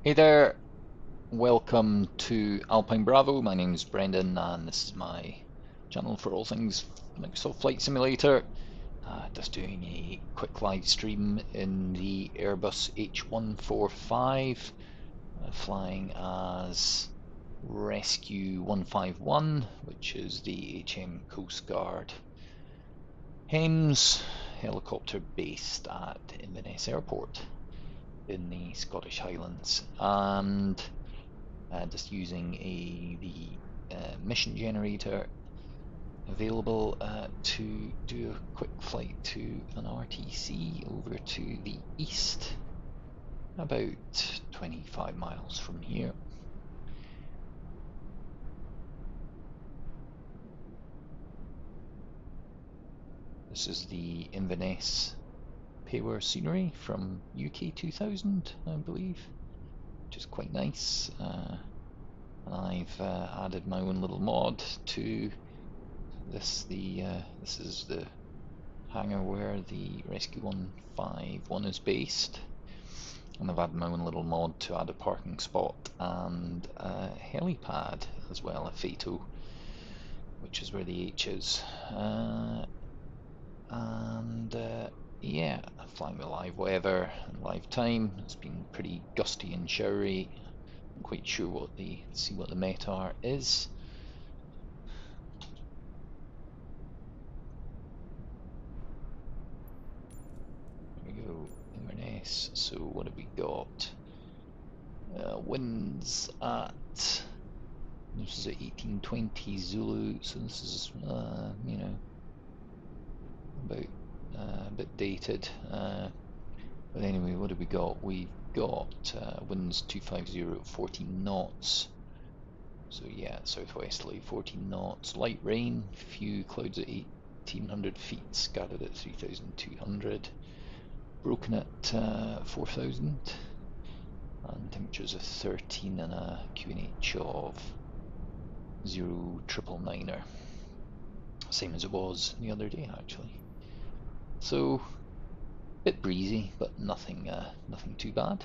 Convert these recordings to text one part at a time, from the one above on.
Hey there, welcome to Alpine Bravo. My name is Brendan, and this is my channel for all things Microsoft Flight Simulator. Just doing a quick live stream in the Airbus H145, flying as Rescue 151, which is the HM Coast Guard HEMS helicopter based at Inverness Airport in the Scottish Highlands. And just using the mission generator available to do a quick flight to an RTC over to the east, about 25 miles from here. This is the Inverness payware scenery from UK 2000, I believe, which is quite nice. I've added my own little mod to this. This is the hangar where the Rescue 151 is based, and I've added my own little mod to add a parking spot and a helipad as well, a FATO, which is where the H is. Yeah, flying with live weather and live time. It's been pretty gusty and showery. I'm quite sure what the METAR is. There we go, Inverness. So what have we got? Winds at, this is at 1820 Zulu, so this is about a bit dated. But anyway, what have we got? We've got winds 250 at 14 knots. So yeah, southwesterly 14 knots. Light rain, few clouds at 1800 feet, scattered at 3200. Broken at 4000. And temperatures of 13 and a QNH of 0,999er. Same as it was the other day, actually. So, a bit breezy, but nothing too bad.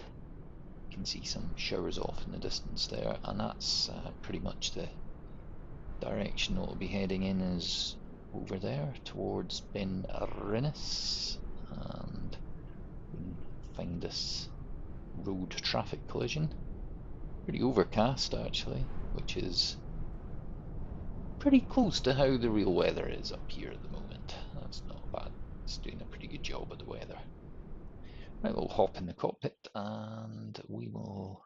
You can see some showers off in the distance there, and that's pretty much the direction that we'll be heading in, is over there towards Ben Rinnes, and we can find this road traffic collision. Pretty overcast actually, which is pretty close to how the real weather is up here at the moment. That's not bad. It's doing a pretty good job of the weather. Right, we'll hop in the cockpit and we will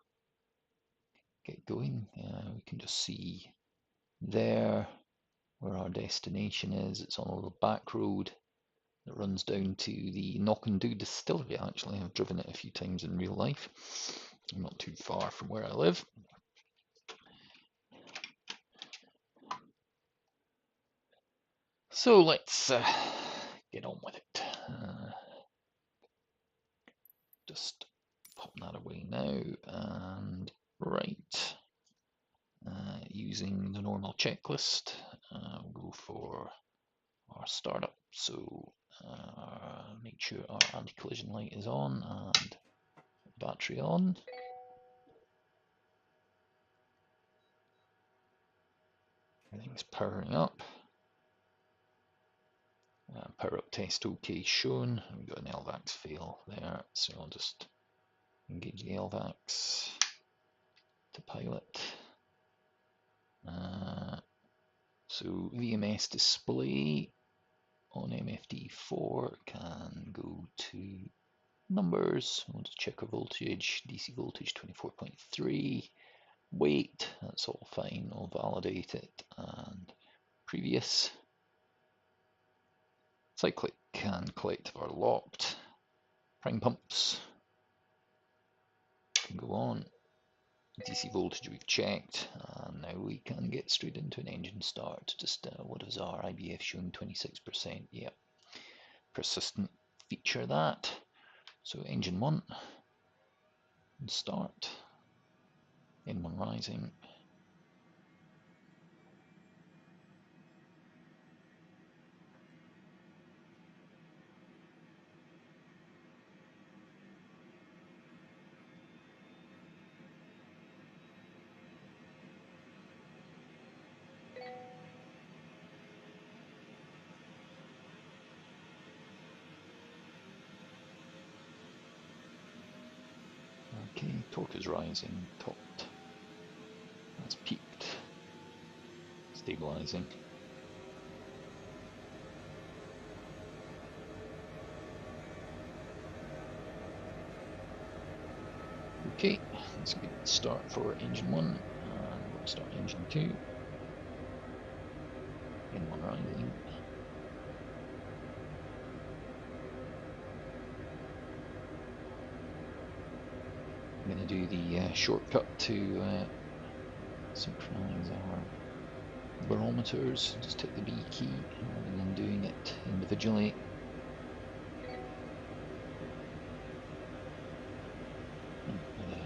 get going. We can just see there where our destination is. It's on a little back road that runs down to the Knockando distillery. Actually, I've driven it a few times in real life. I'm not too far from where I live. So let's get on with it. Just pop that away now, and right, using the normal checklist, we'll go for our startup. So make sure our anti-collision light is on and battery on. Everything's powering up. Power up test OK shown. We've got an LVAX fail there, so I'll just engage the LVAX to pilot. So VMS display on MFD4 can go to numbers. We'll just check our voltage. DC voltage 24.3. Weight, that's all fine. I'll validate it. And previous. Cyclic and collective are locked. Prime pumps can go on. DC voltage we've checked, and now we can get straight into an engine start. Just what is our IBF showing? 26%. Yep, persistent feature that. So engine 1 and start. N1 rising. Torque is rising, topped. That's peaked. Stabilizing. Okay, that's a good start for engine 1, and we'll start engine 2. Engine 1 rising. I'm going to do the shortcut to synchronize our barometers. Just hit the B key rather than doing it individually.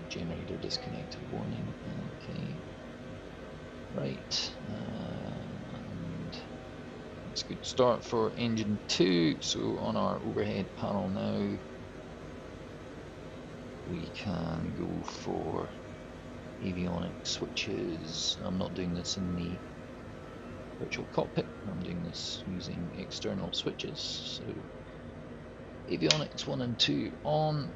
Generator disconnected warning. Okay, right, and it's a good start for engine 2. So on our overhead panel now, we can go for avionics switches. I'm not doing this in the virtual cockpit, I'm doing this using external switches. So avionics 1 and 2 on,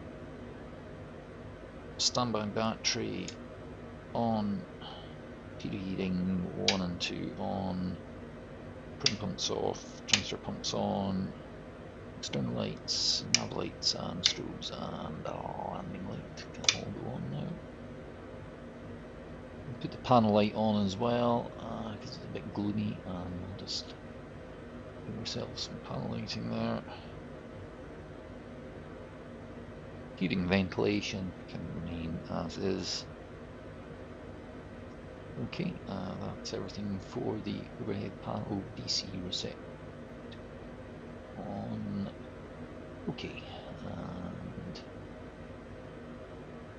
standby battery on, feeder heating 1 and 2 on, prim pumps off, transfer pumps on, external lights, nav lights and strobes, and landing light can all go on now. We'll put the panel light on as well because it's a bit gloomy, and we'll just give ourselves some panel lighting there. Heating ventilation can remain as is. Okay, that's everything for the overhead panel. DC reset on. Okay, and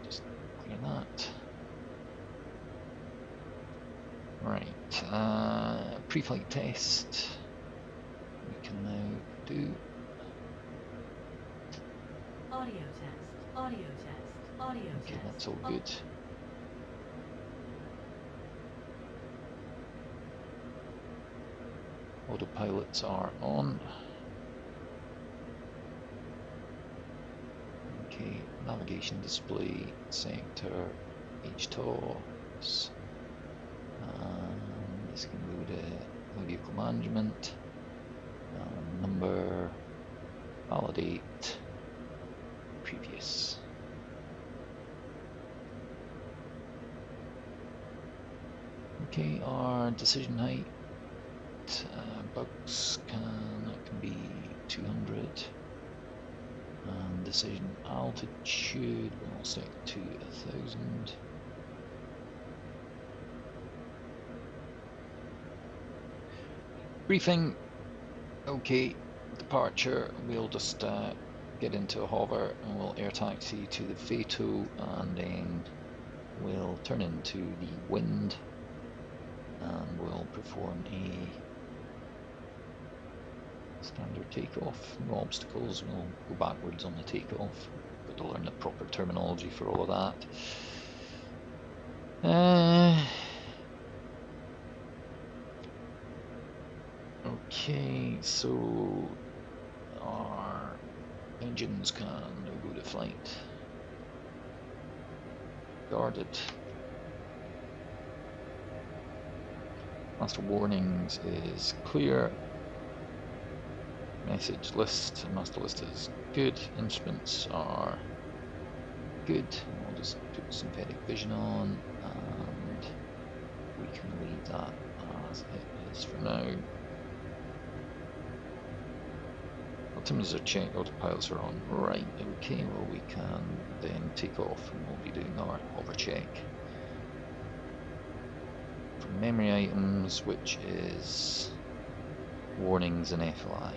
just clear that. Right, pre-flight test we can now do. Audio test, audio test, audio test. Okay, that's all good. Autopilots are on. Okay, navigation display, sector, HTOS, and this can go to vehicle management, number, validate, previous. Okay, our decision height, bugs can be 200, and decision altitude we'll set to 1000. Briefing. Okay, departure. We'll just get into a hover and we'll air taxi to the FATO, and then we'll turn into the wind and we'll perform a standard takeoff. No obstacles, we'll go backwards on the takeoff. Got to learn the proper terminology for all of that. Okay, so our engines can now go to flight. Guarded. Master warnings is clear. Message list, master list is good. Instruments are good. We'll just put synthetic vision on, and we can leave that as it is for now. Altimeters are checked, autopilots are on. Right, okay, well we can then take off and we'll be doing our hover check. For memory items, which is warnings and FLI.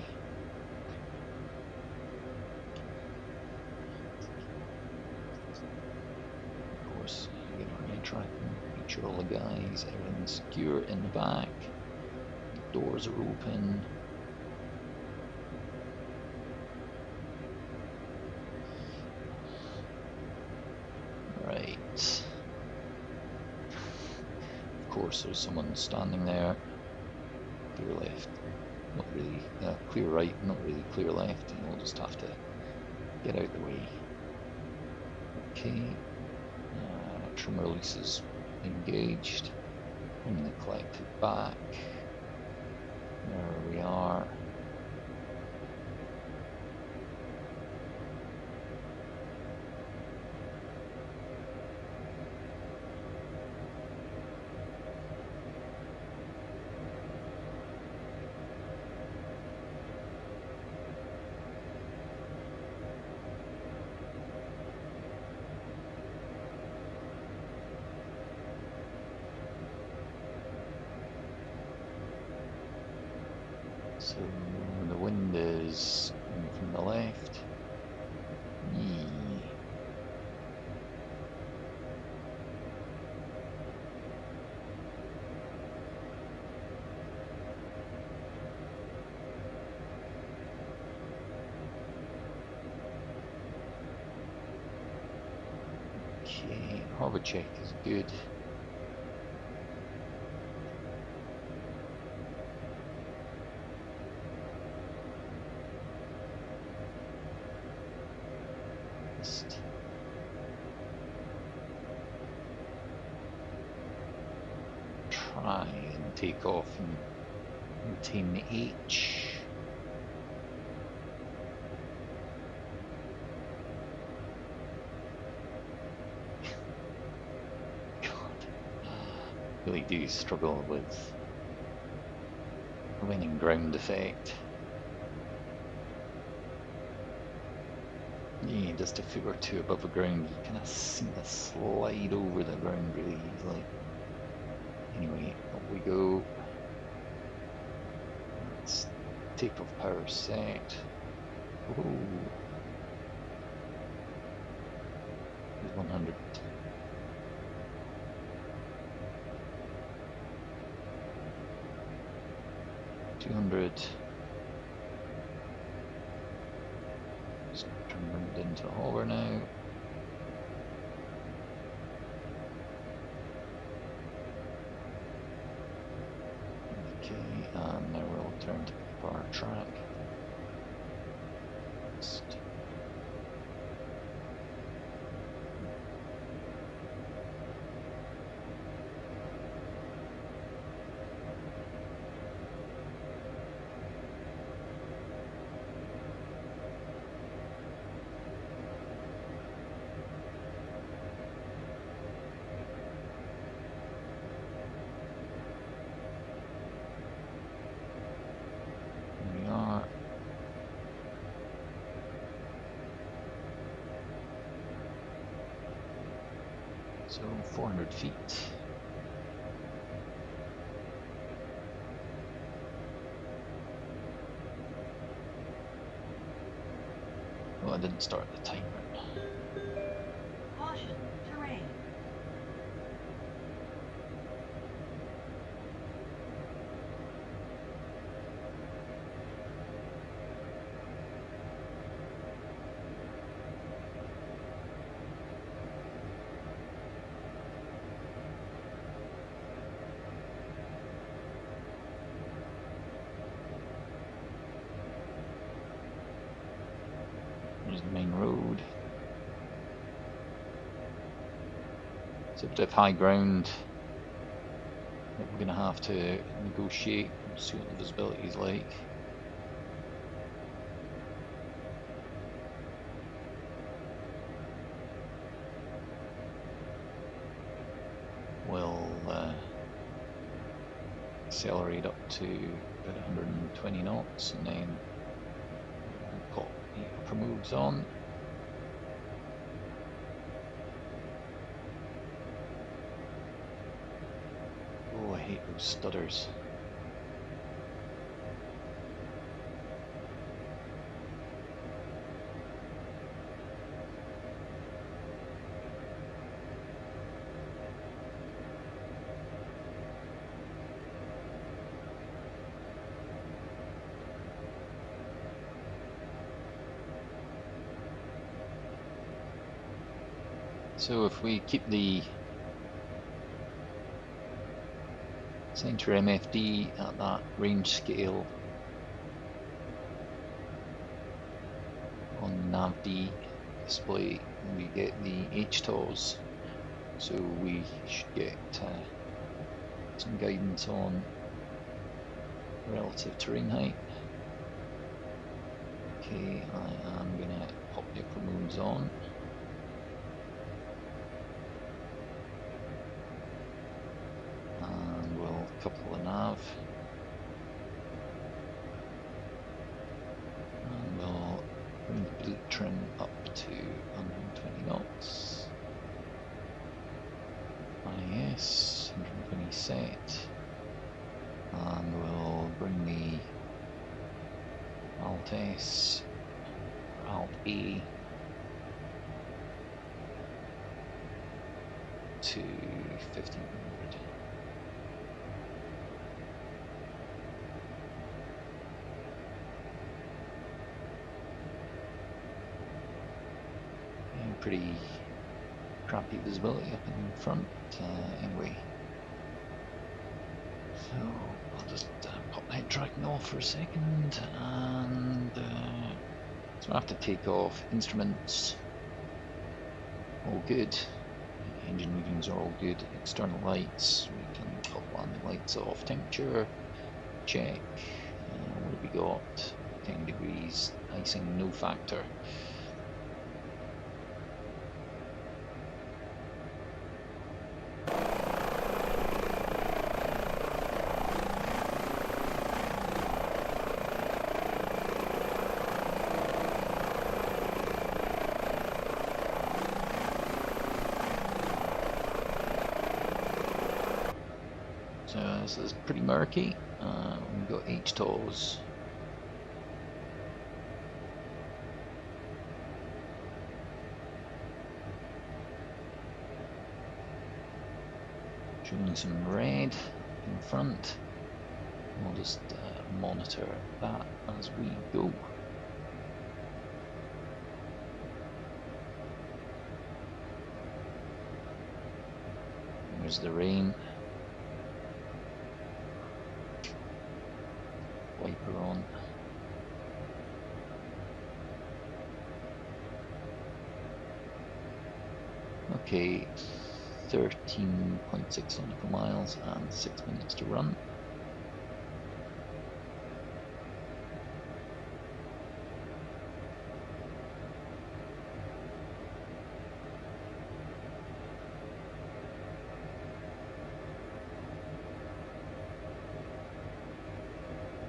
Of course, you get our air tracking, make sure all the guys, everything's secure in the back, the doors are open. Right. Of course, there's someone standing there. Clear left, not really. Clear right, not really clear left, and we'll just have to get out the way. Okay. trim releases engaged. Bring the collective back. There we are. So the wind is coming from the left. Yee. Okay, harbor check is good. Try and take off and maintain the H. God, really do struggle with winning ground effect. Yeah, just a foot or two above the ground, you kind of seem to slide over the ground really easily. Anyway, up we go. Let's takeoff power set. Oh, 100. Just turn round into a hover now. Okay, and now we'll turn to power track. So 400 feet. Well, I didn't start the timer. Caution, terrain. There's the main road. It's a bit of high ground that we're going to have to negotiate and see what the visibility is like. We'll accelerate up to about 120 knots and then we'll put the upper moves on. Oh, I hate those stutters. So if we keep the center MFD at that range scale on the NavD display, we get the HTOS so we should get some guidance on relative terrain height. Okay, I am gonna pop the upper moons on. And we'll couple the nav. And we'll bring the bleed trim up to 120 knots. IS, 120 set. And we'll bring the Alt S, or Alt A to 1500. And pretty crappy visibility up in front anyway. So I'll just pop that tracking off for a second, and so I have to take off instruments. All good. Engine readings are all good. External lights, we can pop landing lights off. Temperature check. What have we got? 10 degrees. Icing no factor. So this is pretty murky. We've got HTOs. Showing some red in front. We'll just monitor that as we go. There's the rain. Wiper on. Okay, 13.6 nautical miles and 6 minutes to run.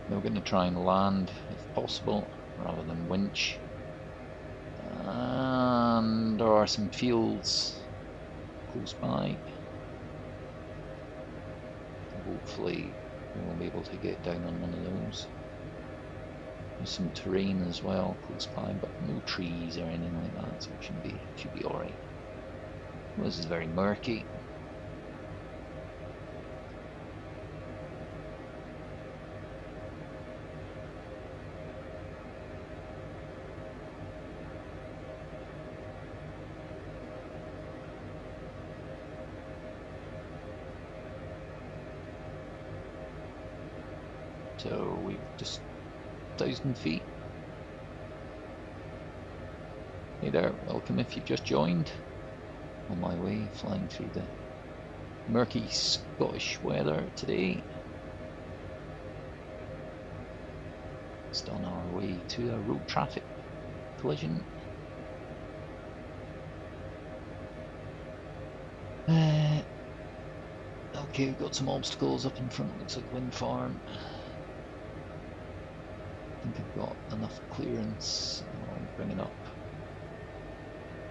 We're going to try and land, if possible, rather than winch. And there are some fields close by. Hopefully we'll be able to get down on one of those. There's some terrain as well close by, but no trees or anything like that, so it should be alright. This is very murky. So we've just 1,000 feet. Hey there, welcome if you've just joined. On my way, flying through the murky Scottish weather today. Just on our way to a road traffic collision. Okay, we've got some obstacles up in front, looks like wind farm. I think I've got enough clearance. I'll bring it up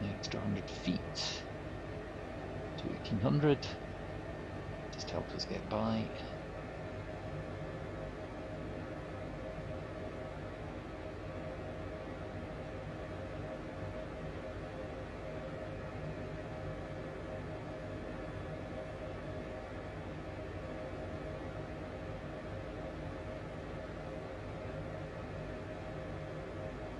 the extra 100 feet to 1800. Just help us get by.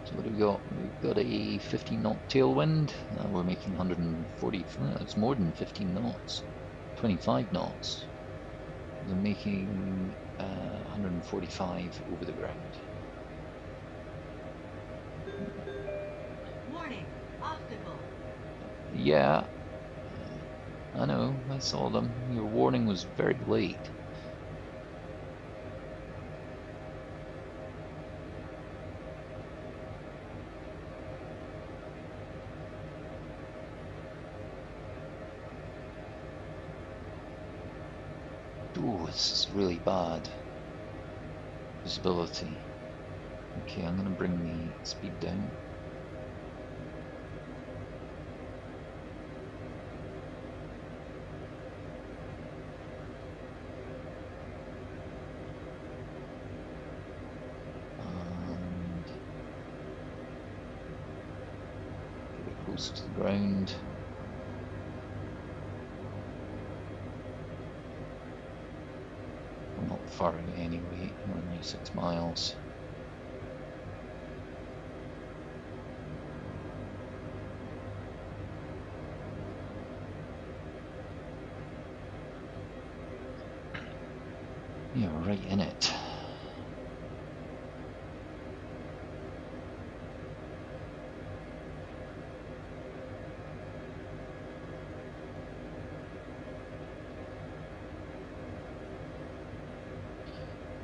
So what have we got? We've got a 15 knot tailwind. We're making 140, it's more than 15 knots, 25 knots. We're making 145 over the ground. Warning, obstacle. Yeah, I know, I saw them. Your warning was very late. Ooh, this is really bad. Visibility. Okay, I'm gonna bring the speed down. And get it close to the ground. I'm not far out anyway, only 6 miles. Yeah, we're right in it.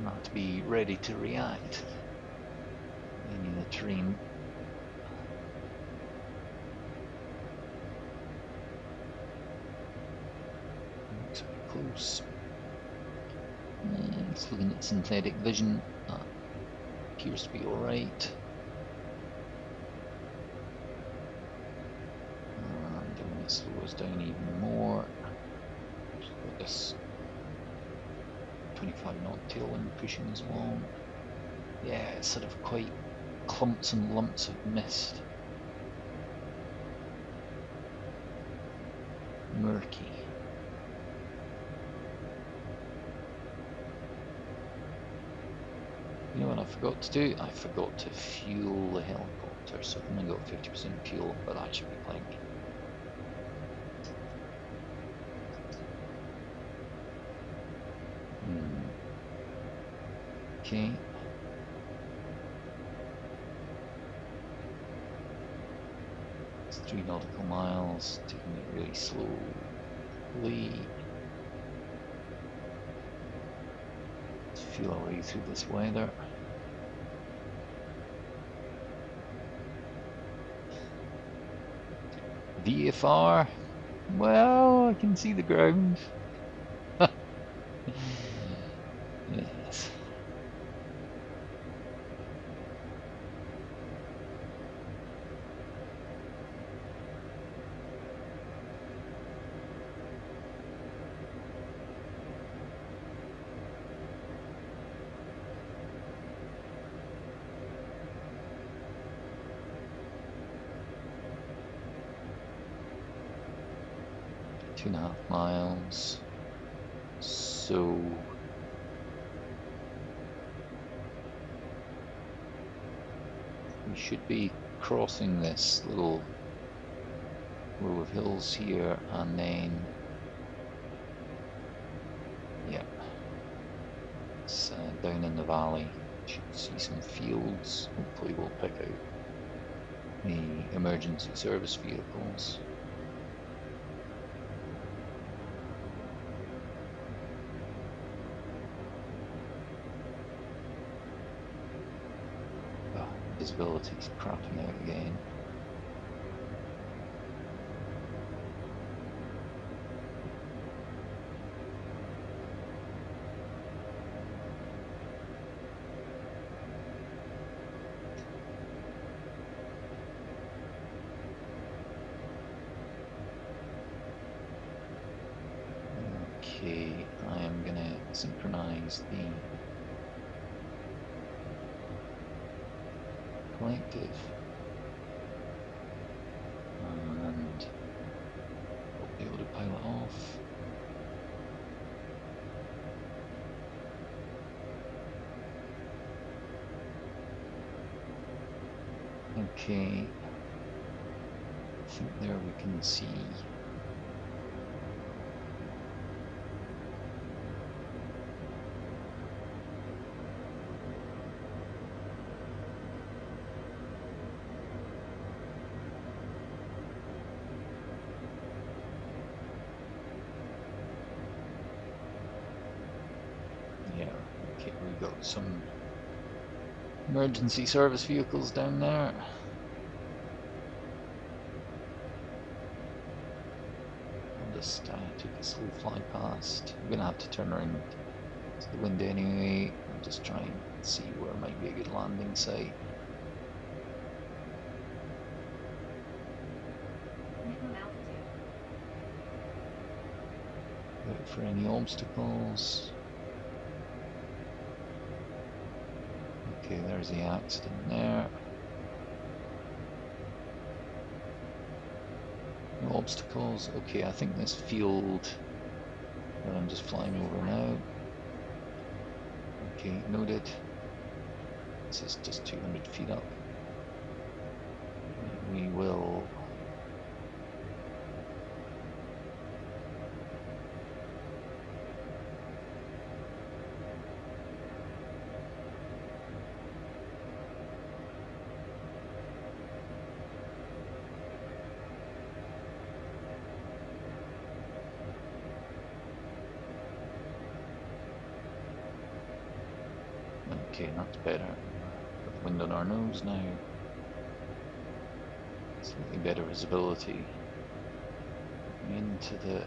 Not to be ready to react. Any of the terrain. Looks pretty close. It's looking at synthetic vision. That appears to be alright. And I'm going to slow us down even more. Just got this 25 knot tailwind pushing us along. Yeah, it's sort of quite clumps and lumps of mist. Murky. You know what I forgot to do? I forgot to fuel the helicopter, so I've only got 50% fuel, but that should be plenty. Okay. It's 3 nautical miles, taking it really slowly. Let's feel our way through this weather. VFR? Well, I can see the ground. Yes. Two and a half miles. So we should be crossing this little row of hills here, and then yeah, it's down in the valley. Should see some fields. Hopefully we'll pick out the emergency service vehicles. Visibility's crapping out again. Okay, I am gonna synchronize the collective and I'll be able to pilot off. Okay, I think there we can see got some emergency service vehicles down there. I'll just take a slow fly past. I'm gonna have to turn around to the wind anyway. I'll just try and see where might be a good landing site. Minimum altitude. Look for any obstacles. Okay, there's the accident there. No obstacles. Okay, I think this field that I'm just flying over now. Okay, noted. This is just 200 feet up. We will okay, that's better. Got wind on our nose now. Slightly better visibility. Into the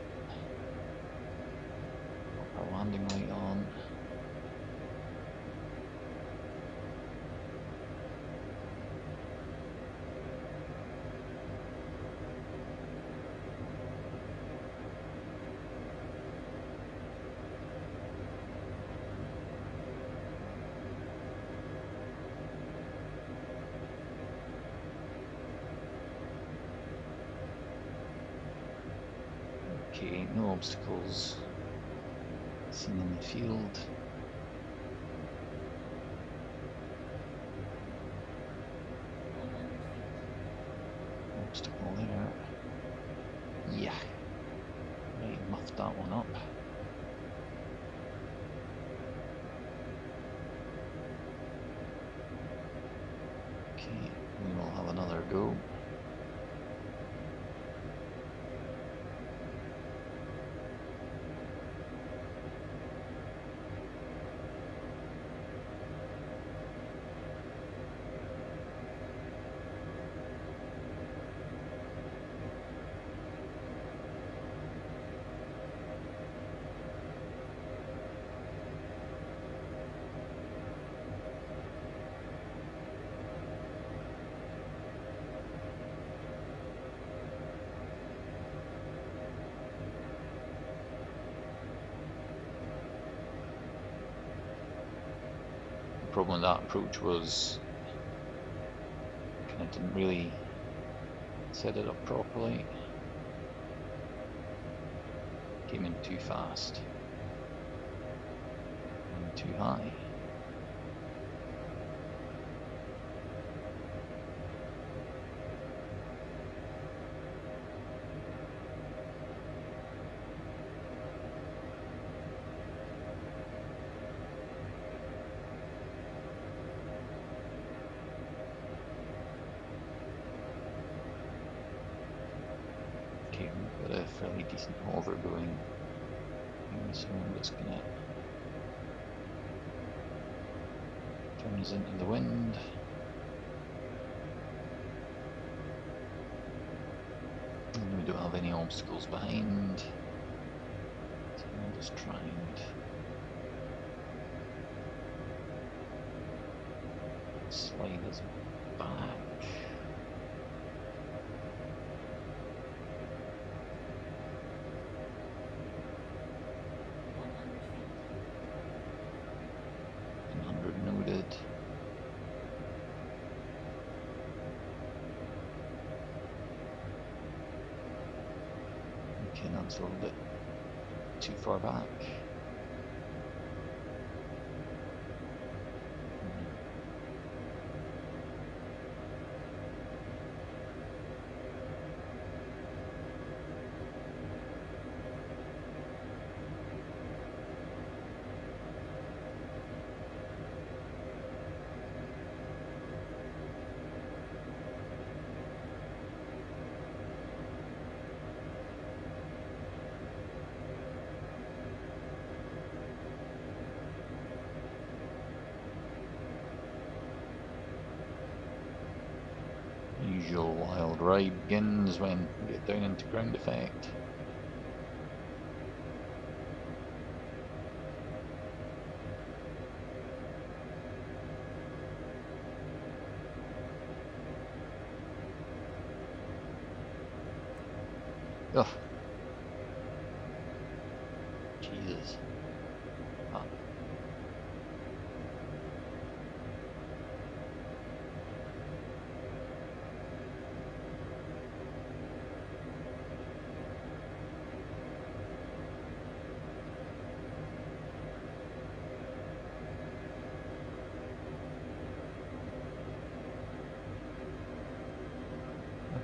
our landing light on. Okay, no obstacles seen in the field. Obstacle there. Yeah. Right, muffed that one up. Okay, we will have another go. The problem with that approach was I didn't really set it up properly. Came in too fast and too high. Okay, we've got a fairly decent hover going here, so I'm just gonna turn us into the wind. And we don't have any obstacles behind, so I'll just try and slide us back. Noted. Okay, that's a little bit too far back. usual wild ride begins when we get down into ground effect. Ugh. Jesus. Ah.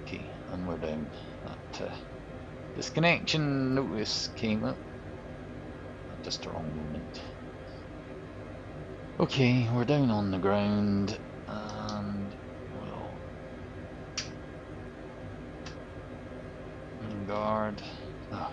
Okay, and we're down. That disconnection notice came up at just the wrong moment. Okay, we're down on the ground and we'll guard. Ah.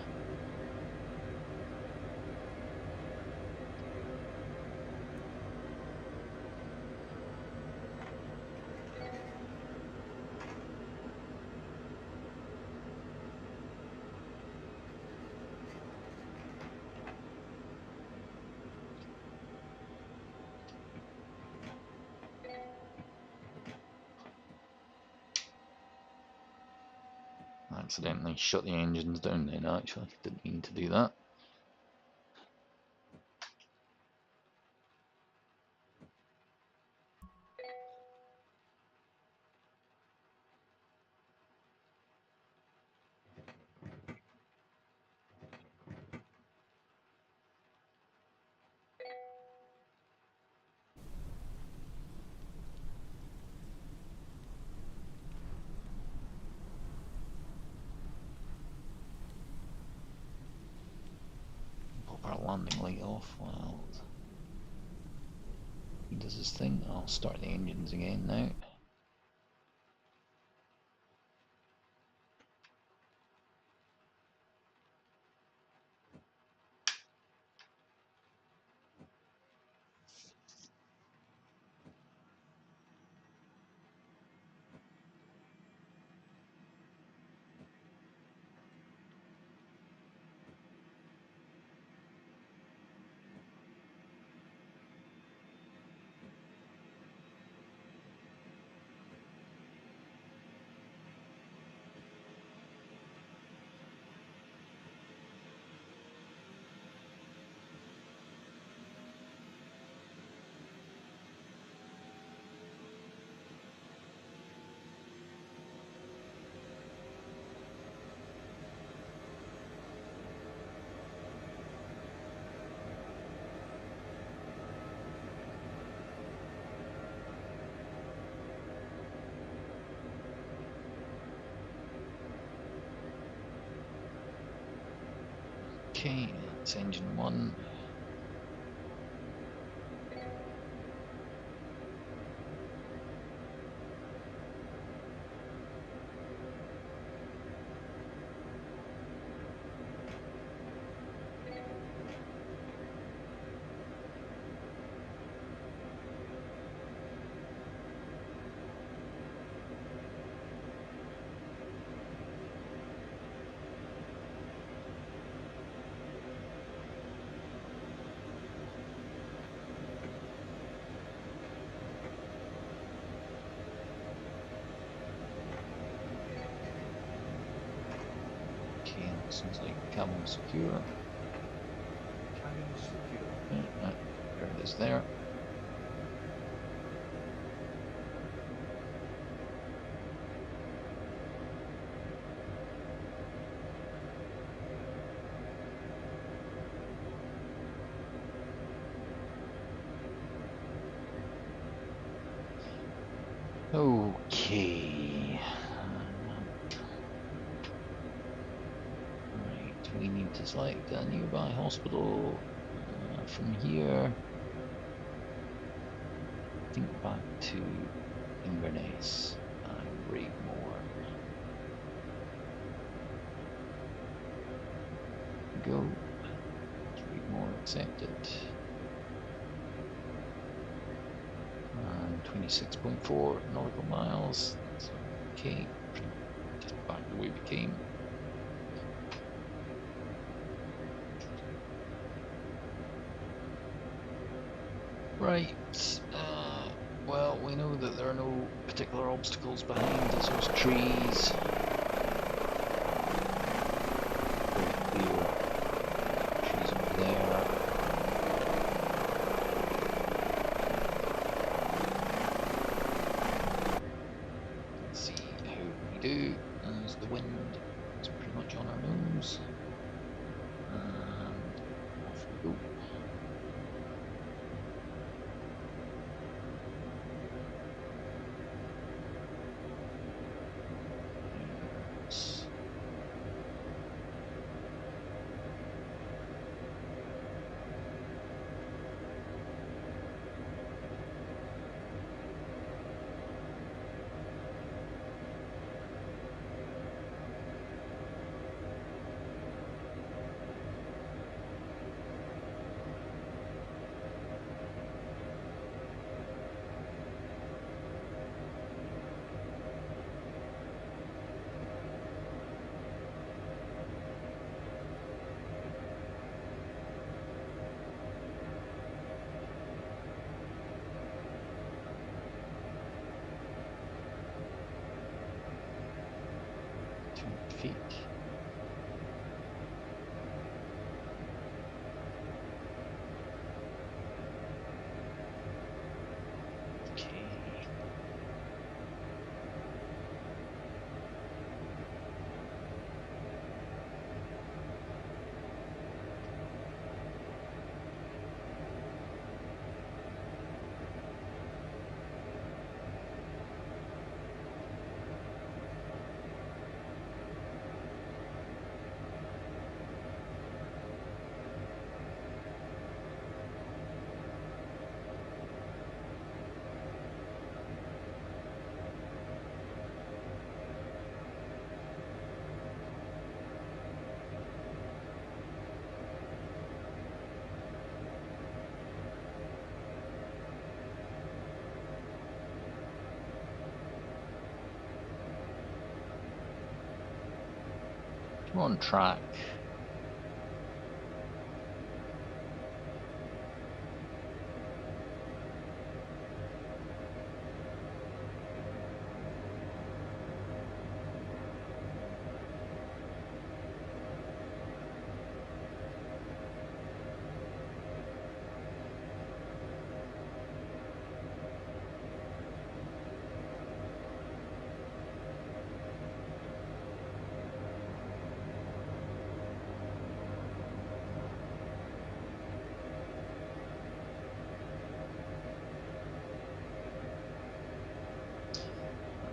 Accidentally shut the engines down then, actually. Didn't mean to do that. Pop our landing light off while he does his thing. I'll start the engines again now. Okay, that's engine 1. Okay, seems like cabin secure. Cabin secure. Yeah, there it is there. Okay. Right, we need to select a nearby hospital from here. I think back to Inverness and Raigmore. Go. Raigmore accepted. And 26.4 nautical miles. That's Okay, just back the way we came. Right, well, we know that there are no particular obstacles behind us. Those trees. Very clear. Trees over there. Let's see how we do as the wind is pretty much on our nose. And off we go. Feet. Okay. We're on track.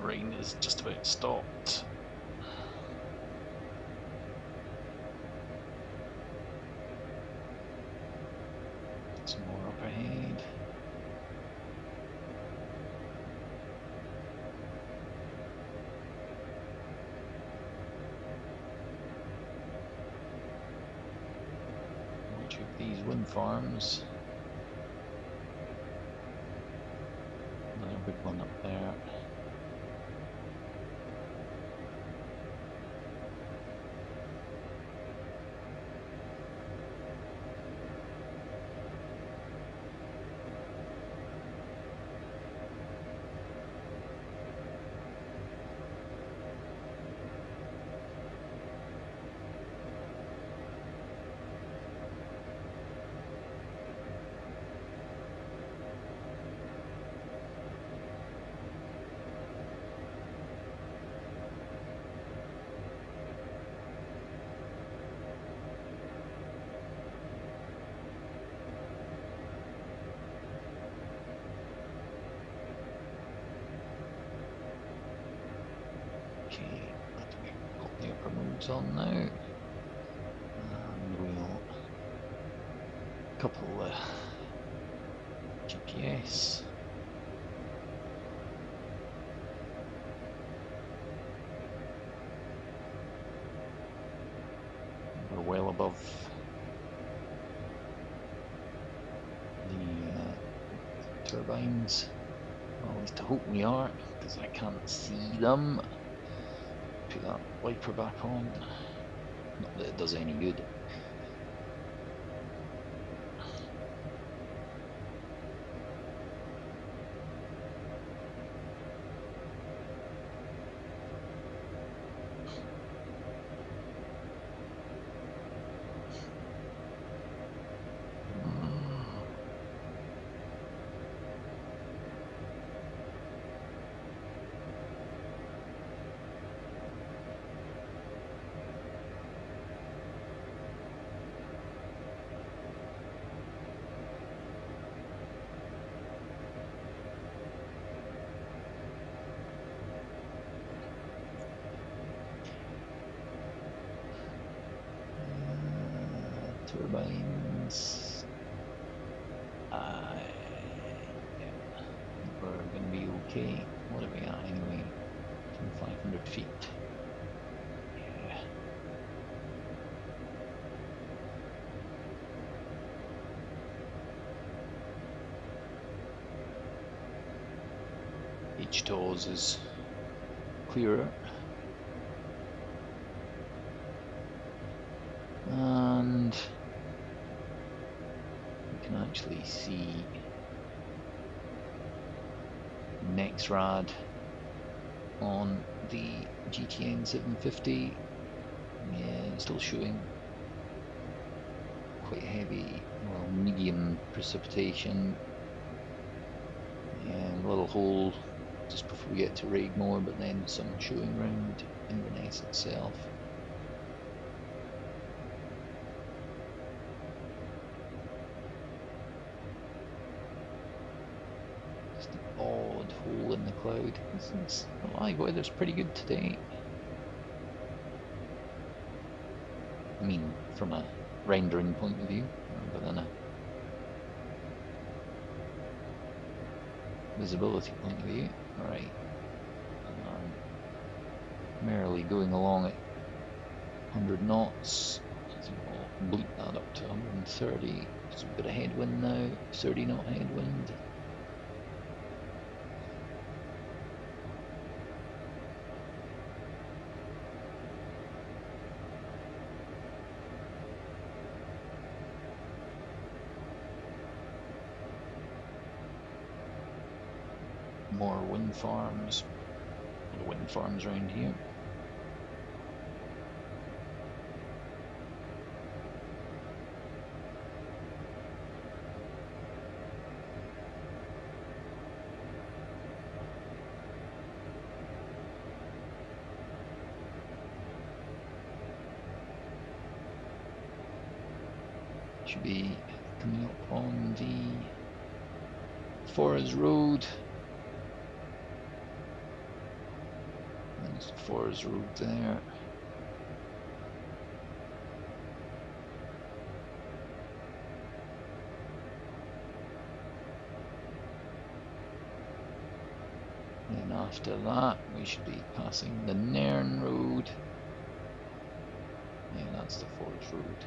Rain is just about stopped. Some more up ahead. Watch out these wind farms. Another big one up there. Okay, I think we've got the upper modes on now. And we'll couple the GPS. We're well above the turbines. Well, at least I hope we are, because I can't see them. Put that wiper back on. Not that it does any good. Turbines. Yeah, we're going to be okay. What are we at anyway? 500 feet. Yeah. H2S is clearer. And you can actually see next rad on the GTN 750. Yeah, still showing quite heavy, well, medium precipitation. Yeah, a little hole just before we get to Raigmore, but then some showing round Inverness itself. Just an odd hole in the cloud. The live weather's pretty good today. I mean, from a rendering point of view, rather than a visibility point of view. Alright. Merrily going along at 100 knots. I think I'll bleep that up to 130. There's a bit of headwind now, 30 knot headwind. More wind farms. The wind farms around here. Should be coming up on the Forest Road. There's the Forest Road there. And after that, we should be passing the Nairn Road. Yeah, that's the Forest Road.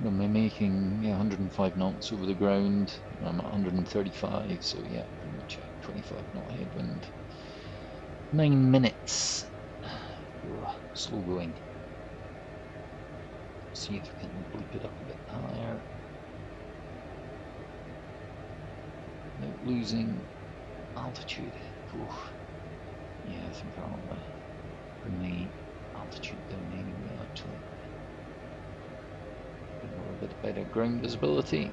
I'm making 105 knots over the ground. I'm at 135, so yeah, pretty much a 25 knot headwind. 9 minutes. Ugh, slow going. See if I can bleep it up a bit higher. Without losing altitude. Oof. Yeah, I think I'll bring the altitude down anyway, actually. A bit better ground visibility.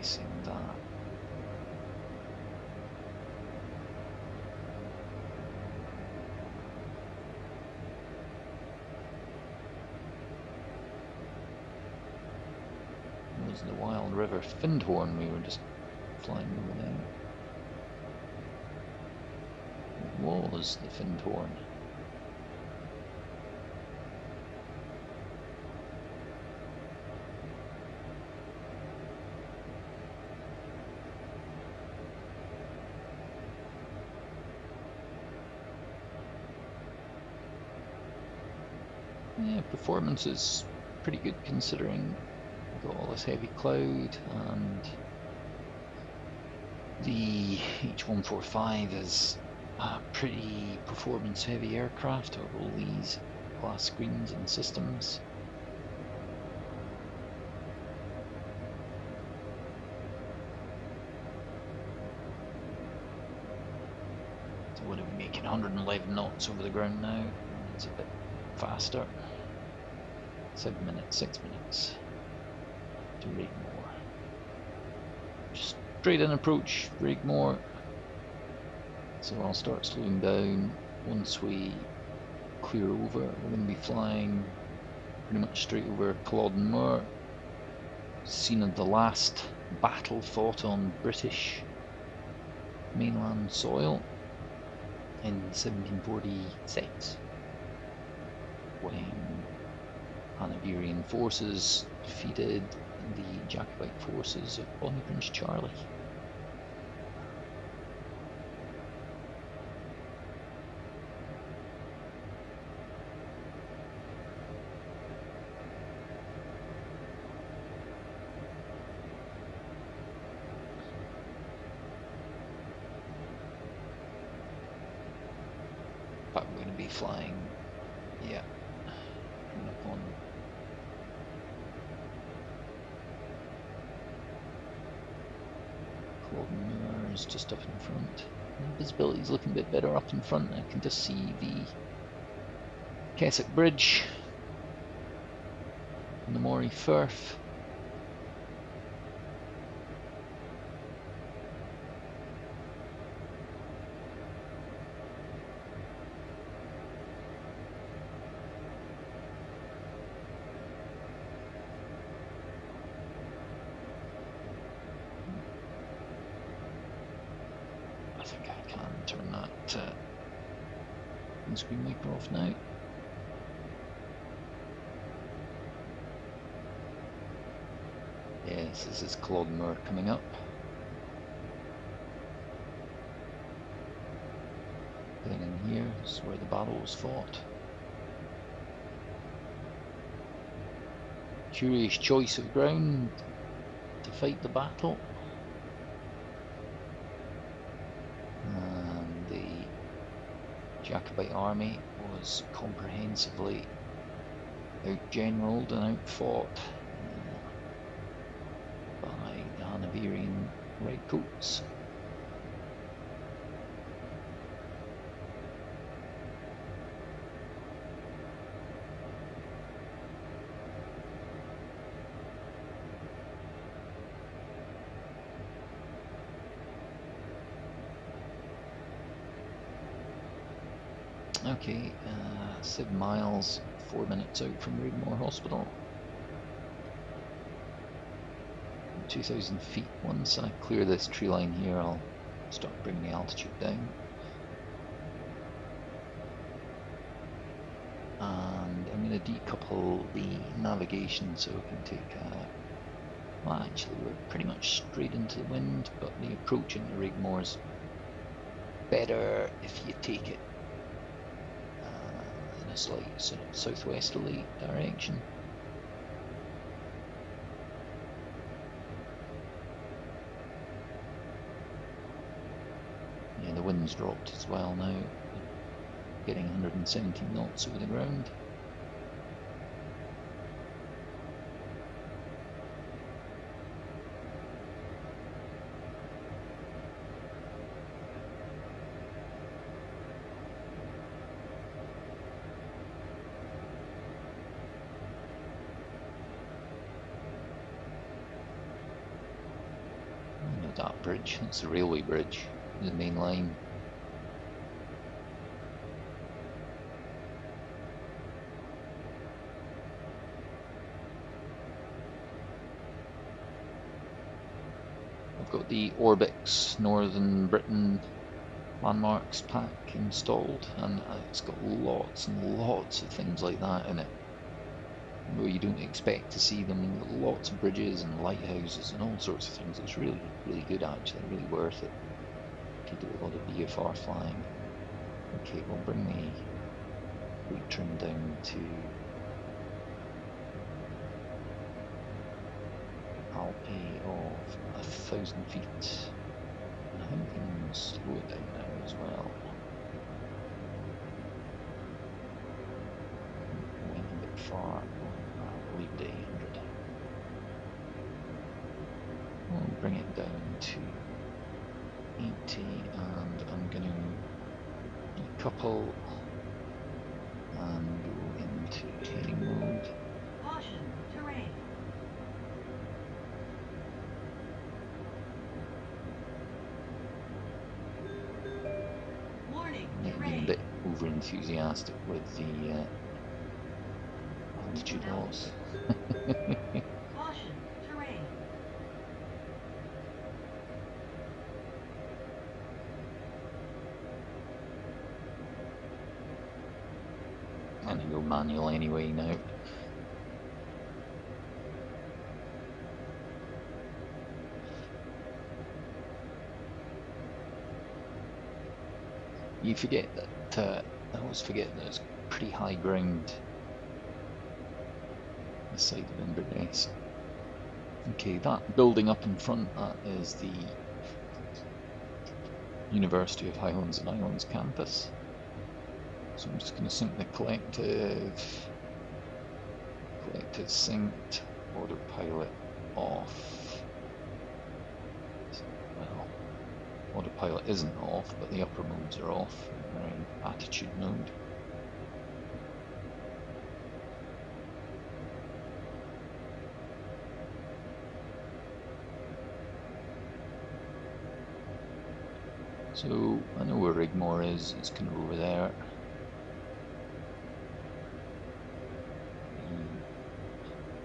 nice and was the Wild River Findhorn we were just flying over there. It was the Findhorn. Yeah, performance is pretty good considering we've got all this heavy cloud, and the H145 is a pretty performance heavy aircraft of all these glass screens and systems. So what are we making? 111 knots over the ground now. It's a bit faster. 7 minutes, 6 minutes to Rigmore. Just straight in approach, Rigmore. So I'll start slowing down once we clear over. We're going to be flying pretty much straight over Culloden Moor, scene of the last battle fought on British mainland soil in 1746, when Hanoverian forces defeated the Jacobite forces of Bonnie Prince Charlie. But we're going to be flying, yeah, coming up on Culloden Moor is just up in front. Visibility is looking a bit better up in front. I can just see the Keswick Bridge and the Moray Firth. I think I can turn that windscreen wiper off now. Yes, this is Culloden Moor coming up. Then in here is where the battle was fought. Curious choice of ground to fight the battle. And the Jacobite army was comprehensively out-generalled and out-fought by the Hanoverian redcoats. Okay, 7 miles, 4 minutes out from Rigmore Hospital. 2,000 feet. Once I clear this tree line here, I'll start bringing the altitude down. And I'm going to decouple the navigation so I can take well, actually we're pretty much straight into the wind, but the approach into Rigmore is better if you take it in a slight sort of southwesterly direction. Yeah, the wind's dropped as well now, getting 117 knots over the ground. bridge. That's the railway bridge, the main line. I've got the Orbix Northern Britain landmarks pack installed, and it's got lots and lots of things like that in it. Though you don't expect to see them, lots of bridges and lighthouses and all sorts of things. It's really, really good actually, really worth it to do a lot of VFR flying. Okay, we'll bring the weight trim down to Alpi of 1,000 feet. And I think we can slow it down now as well. Went a bit far. I'll leave it at 800. We'll bring it down to 80, and I'm going to decouple and go into heading mode. Caution, terrain. Warning, Being a terrain. bit over enthusiastic with the altitude loss. Caution, terrain. I'm going to go manual anyway now. You forget that, I always forget that it's pretty high ground this side of Inverness. Okay, that building up in front, that is the University of Highlands and Islands campus. So I'm just going to sync the collective synced, autopilot off. Well, autopilot isn't off, but the upper modes are off. We're in attitude mode. So I know where Rigmore is, it's kind of over there.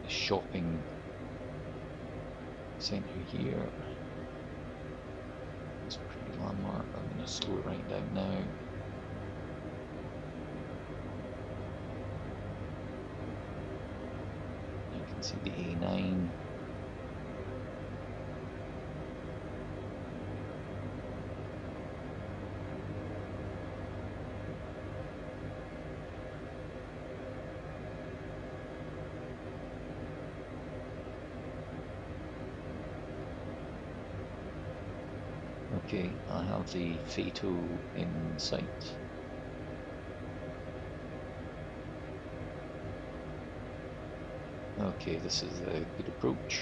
The shopping centre here. It's a pretty landmark. I'm going to slow it right down now. You can see the A9. Okay, I have the Fato in sight. Okay, this is a good approach.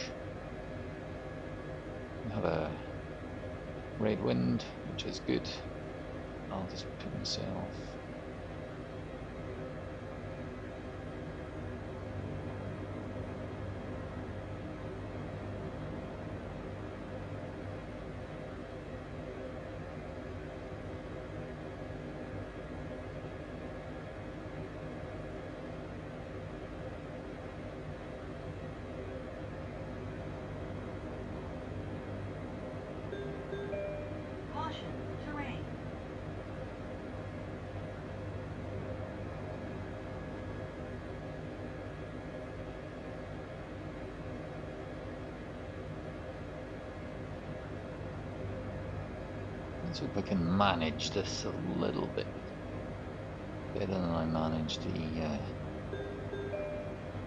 We have a red wind, which is good. I'll just put myself. Caution, terrain. Let's hope I can manage this a little bit better than I managed the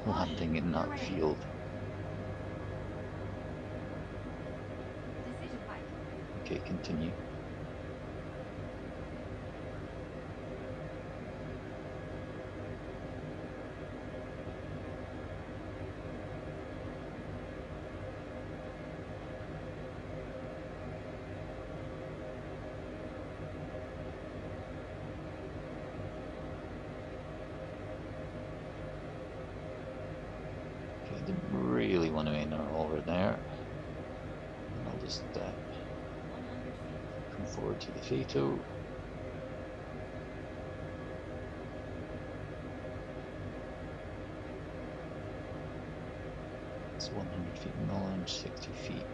landing in that field. Decision height. Okay, continue. Okay, I didn't really want to enter over there. I'll just forward to the FATO. It's 100 feet knowledge, 60 feet.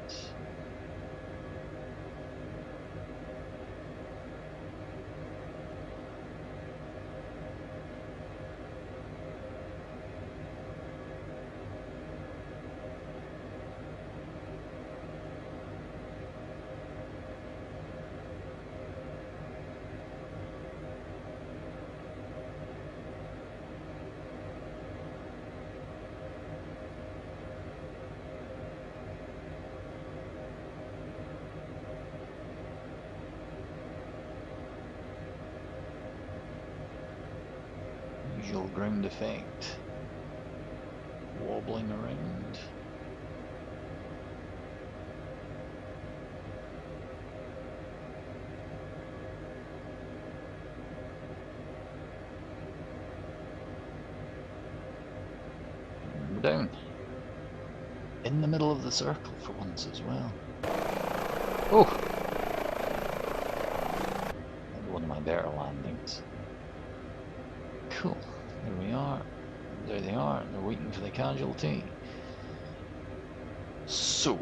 Usual ground effect, wobbling around. And we're down. In the middle of the circle for once as well. Oh! One of my better landings. Cool. There we are. There they are. They're waiting for the casualty. So,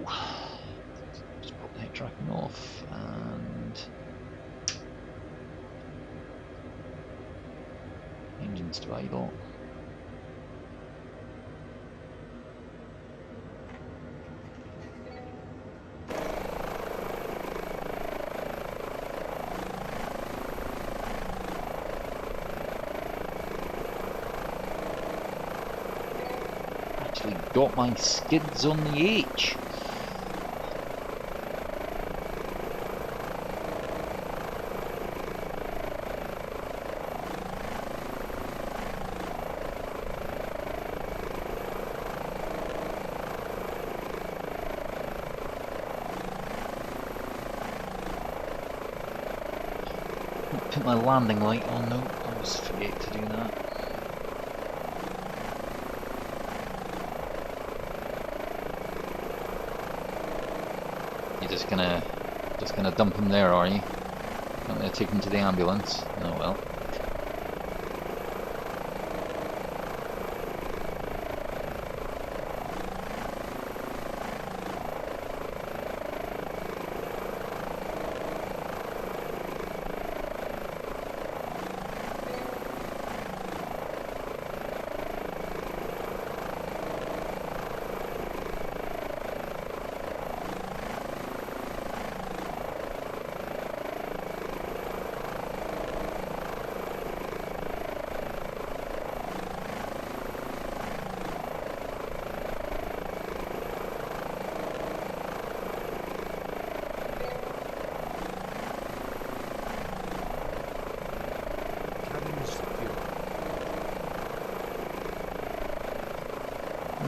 just pop the head tracking off and engines to idle. Got my skids on the H. Put my landing light on though, I always forget to do that. You're just gonna dump him there, are you? Not gonna take him to the ambulance? Oh well.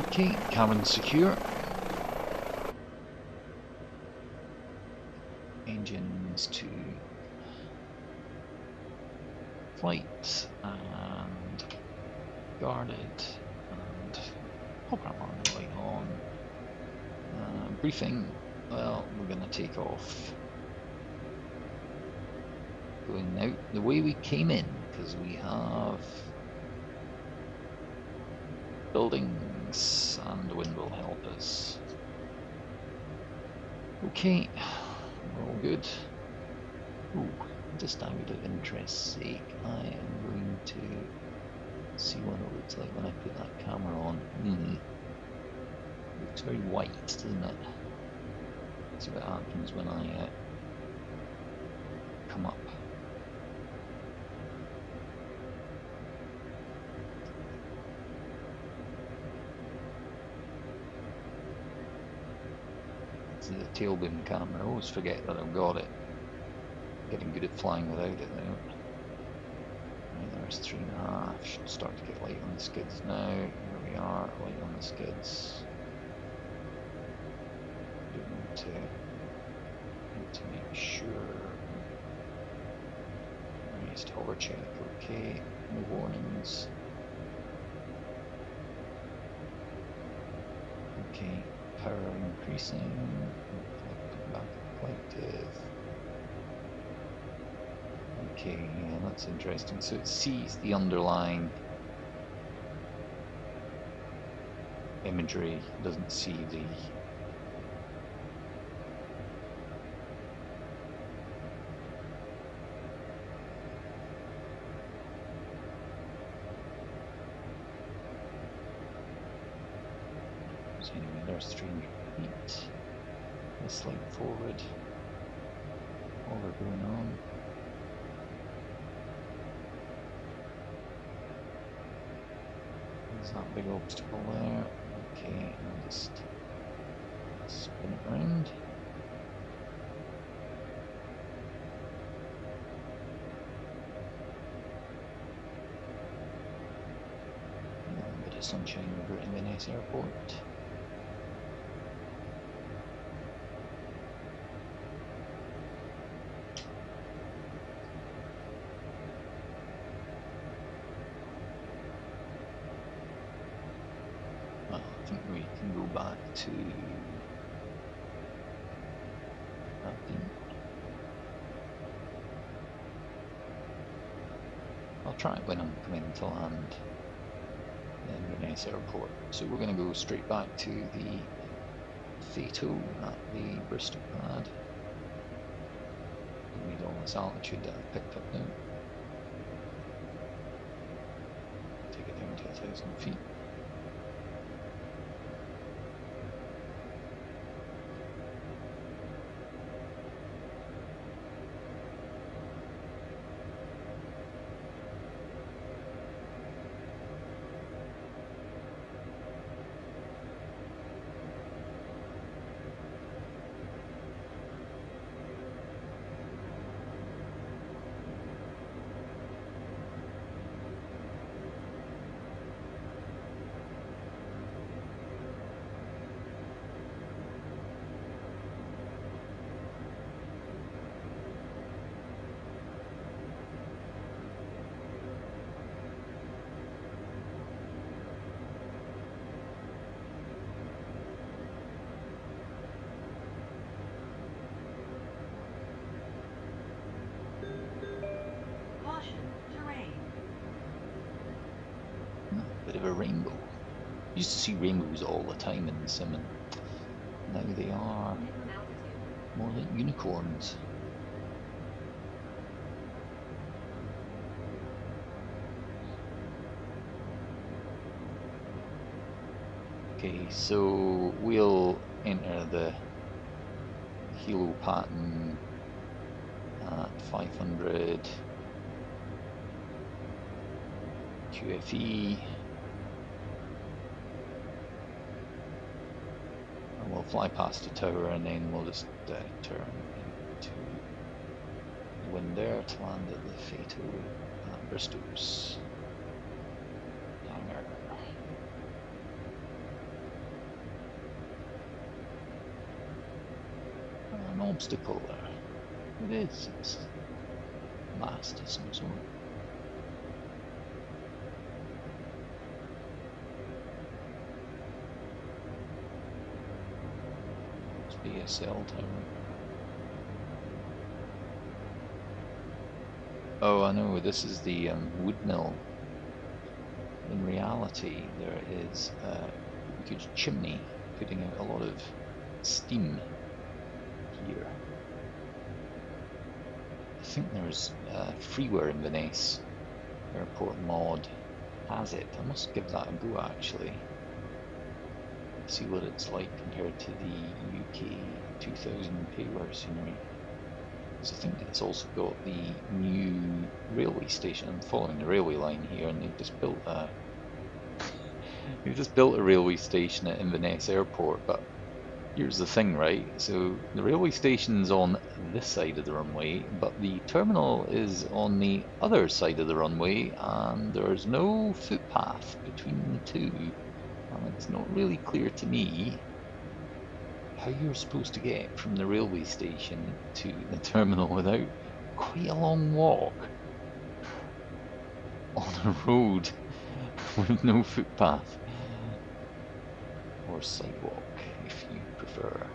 Okay, cabin secure. Engines to flight and guarded and pop our landing light on. Briefing, well, we're going to take off. Going out the way we came in, because we have buildings and the wind will help us. Okay, we're all good. Ooh, just out of interest's sake, I am going to see what it looks like when I put that camera on. Looks very white, doesn't it? See what happens when I come up. The tail boom camera, I always forget that I've got it. Getting good at flying without it though. Right, there's 3.5. Should start to get light on the skids now. Here we are, light on the skids. Need to make sure. Raised hover check, okay. No warnings. Okay. Power increasing, back collective. Okay, yeah, that's interesting. So it sees the underlying imagery, doesn't see the so anyway, there's 300 feet. Let's slide forward while we're going on. There's that big obstacle there. Okay, I'll just spin it around. A bit of sunshine over at Inverness Airport. Well, I think we can go back to I'll try it when I'm coming to land in Inverness Airport. So we're going to go straight back to the Fato at the Bristol pad. Don't need all this altitude that I've picked up now. Take it down to 1,000 feet. Caution, terrain. Bit of a rainbow. Used to see rainbows all the time in the sim, and now they are Minimum altitude. more like unicorns. Okay, so we'll enter the halo pattern at 500 QFE. And we'll fly past the tower and then we'll just turn into the wind there to land at the Fato at Bristol's hangar. An obstacle there. It is. It's mast of some sort. Must be a cell tower. Oh, I know. This is the wood mill. In reality, there is a huge chimney putting out a lot of steam here. I think there's freeware in Inverness Airport mod has it. I must give that a go actually. See what it's like compared to the UK 2000 payware scenery. Because I think it's also got the new railway station. I'm following the railway line here, and they've just built a railway station at Inverness Airport. But here's the thing, right? So the railway station's on this side of the runway, but the terminal is on the other side of the runway, and there's no footpath between the two. And it's not really clear to me how you're supposed to get from the railway station to the terminal without quite a long walk on a road with no footpath or sidewalk, if you prefer.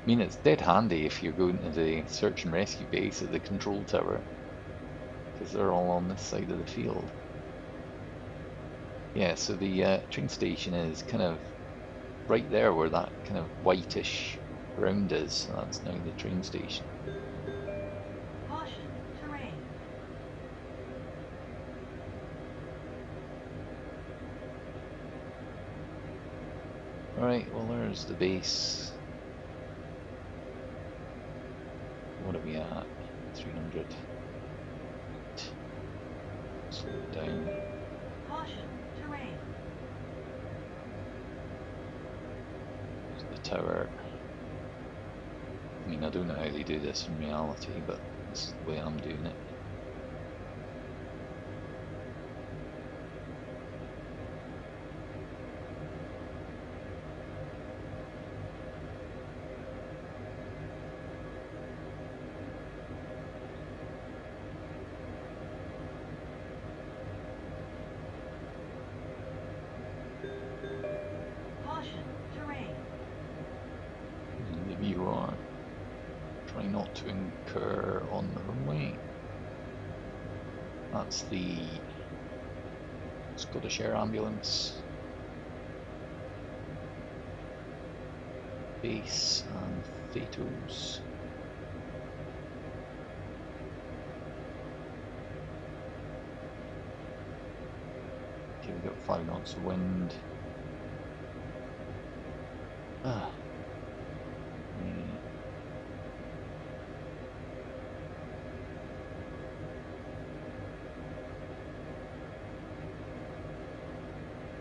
I mean, it's dead handy if you're going to the search and rescue base at the control tower, because they're all on this side of the field. Yeah, so the train station is kind of right there where that kind of whitish ground is. So that's now the train station. Caution, terrain. Alright, well there's the base. What are we at? 300. Slow it down. Caution, terrain. There's the tower. I mean, I don't know how they do this in reality, but this is the way I'm doing it. Caution, terrain. The view are. Try not to incur on the runway. That's the Scottish Air Ambulance base and Thetos. Okay, we've got 5 knots of wind. Ah.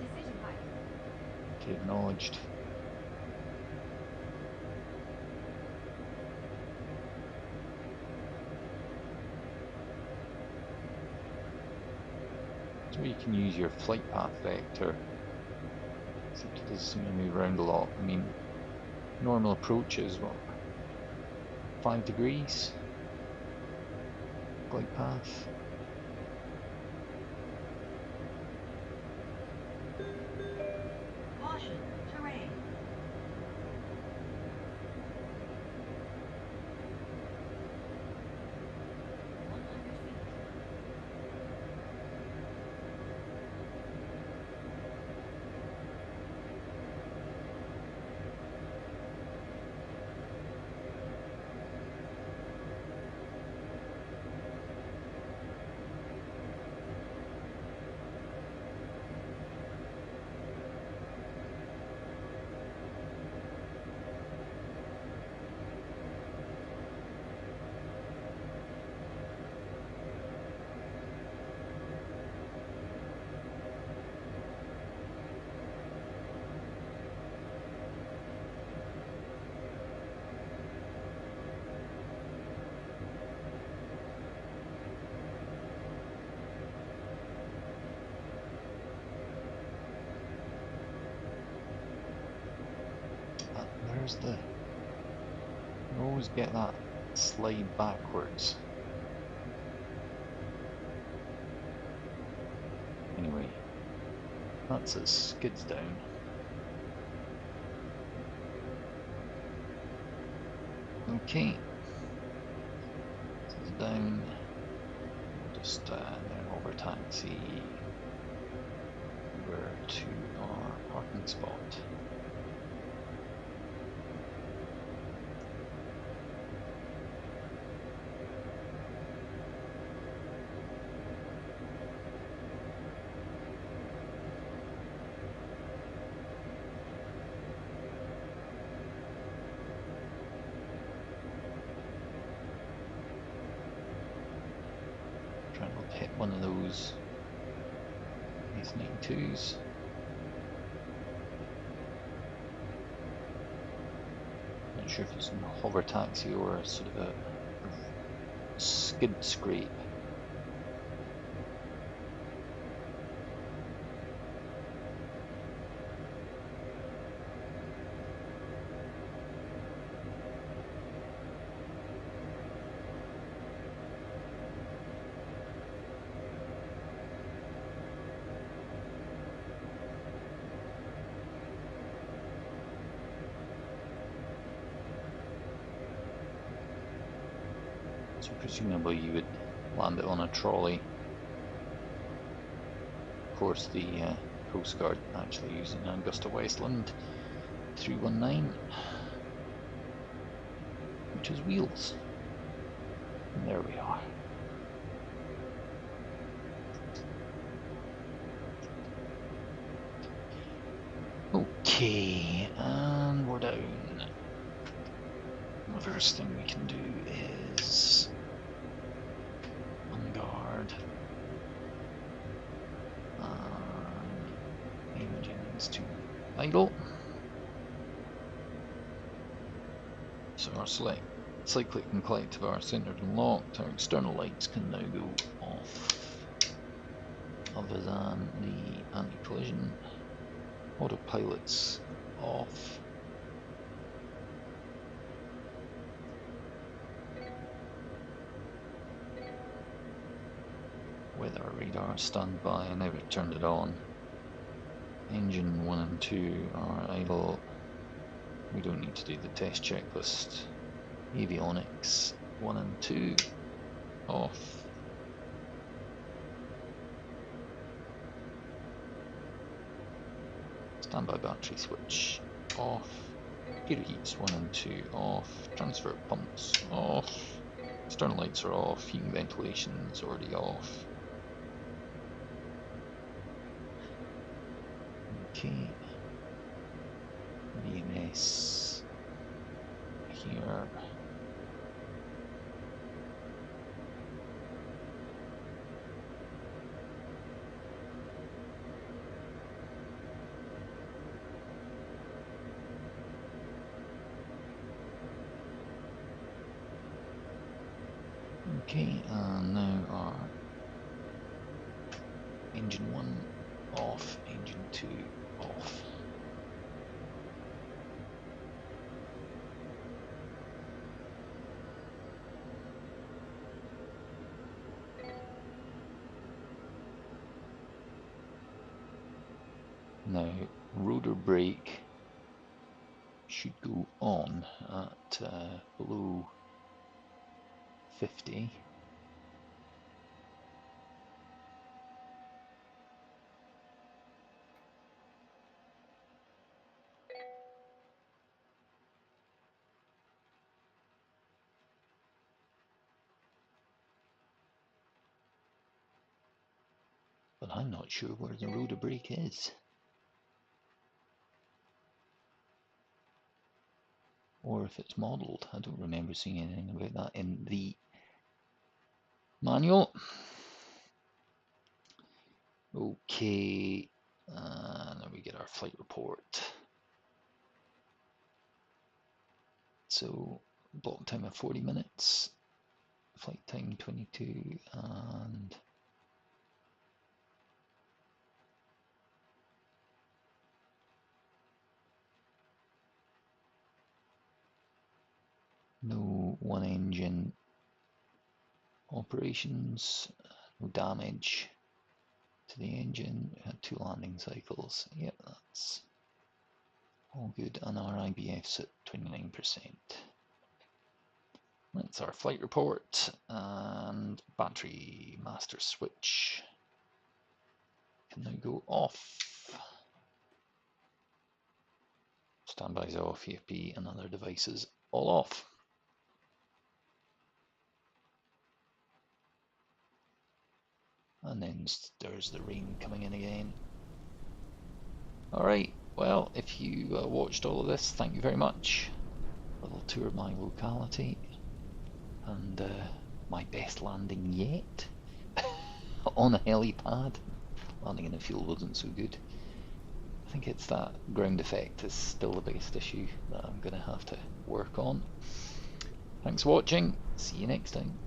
Decision height. Okay, acknowledged. So you can use your flight path vector. Except it does seem to move around a lot. I mean, normal approach is what? 5 degrees? Flight path. Caution, terrain. There's the... You always get that slide backwards. Anyway, that's as skids down. Okay. This is down. Just then over taxi over to our parking spot. Try not to hit one of those S92s. Not sure if it's a hover taxi or a sort of a skid scrape. So presumably you would land it on a trolley. Of course, the Coast Guard actually using Augusta Westland 319, which is wheels. And there we are. Okay, and we're down. The first thing we can do is unguard. Engines to idle. So our cyclic and collective are centered and locked. Our external lights can now go off, other than the anti-collision. Autopilot's off. Weather radar standby. I never turned it on. Engine 1 and 2 are idle. We don't need to do the test checklist. Avionics 1 and 2 off. Standby battery switch off. Gear heats 1 and 2 off. Transfer pumps off. External lights are off. Heating ventilation is already off. Okay. VMS here. Okay, and now our engine 1 off, engine 2 off. Now, rotor brake should go on at below 50. But I'm not sure where the rotor brake is. Or if it's modelled. I don't remember seeing anything about that in the manual. Okay, and then we get our flight report. So, block time of 40 minutes, flight time 22, and no one engine operations, no damage to the engine. We had 2 landing cycles. Yep, that's all good. And our IBF's at 29%. That's our flight report, and battery master switch can now go off. Standby's off, EFP and other devices all off. And then there's the rain coming in again. Alright, well, if you watched all of this, thank you very much. A little tour of my locality, and my best landing yet on a helipad. Landing in the field wasn't so good. I think it's that ground effect is still the biggest issue that I'm going to have to work on. Thanks for watching, see you next time.